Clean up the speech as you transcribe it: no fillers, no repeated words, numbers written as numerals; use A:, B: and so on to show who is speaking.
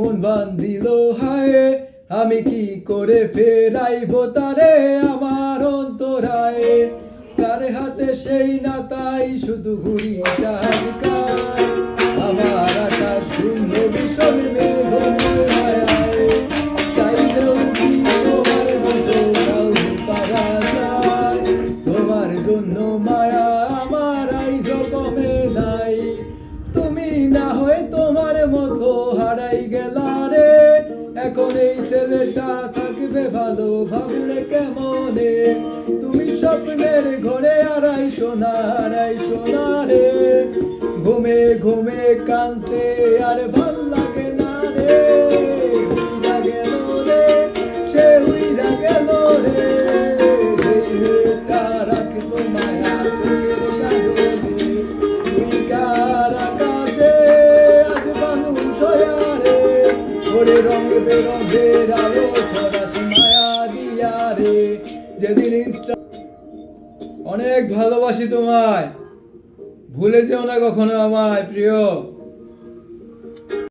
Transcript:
A: মন বান্ধিল হায়, আমি কি করে ফেরাইব তারে আমার অন্তরায়। কার হাতে সেই নাতাই শুধু ঘুরি চাকায়, আমার আকাশ শূন্য ভীষণ মেঘময় মায়ায়। চাইলেও কি তোমার মতো কাউকে পাওয়া যায়, তোমার জন্য মায়া আমার আইজ কমে নাই। তুমি না হয়ে তোমার মতো হারাই গেলা রে, এখন এই ছেলেটা থাকবে ভালো ভাবলে কেমনে। তুমি স্বপ্নের ঘরে আড়াই সোনা রে, ঘুমে ঘুমে কানতে আর ভাল লাগে না রে। উইরা গেল রে, সে উইরা গেল রে, যেই মেয়েটা রাখতো মায়া চোখের কাজলে। তুই কার আকাশে আজ মানুষ হইয়া রে, ওরে রঙ বেরঙের আলো ছড়াস মায়া দিয়া রে। যেদিন অনেক ভালোবাসি তোমায়, ভুলে যেও না কখনো আমায় প্রিয়।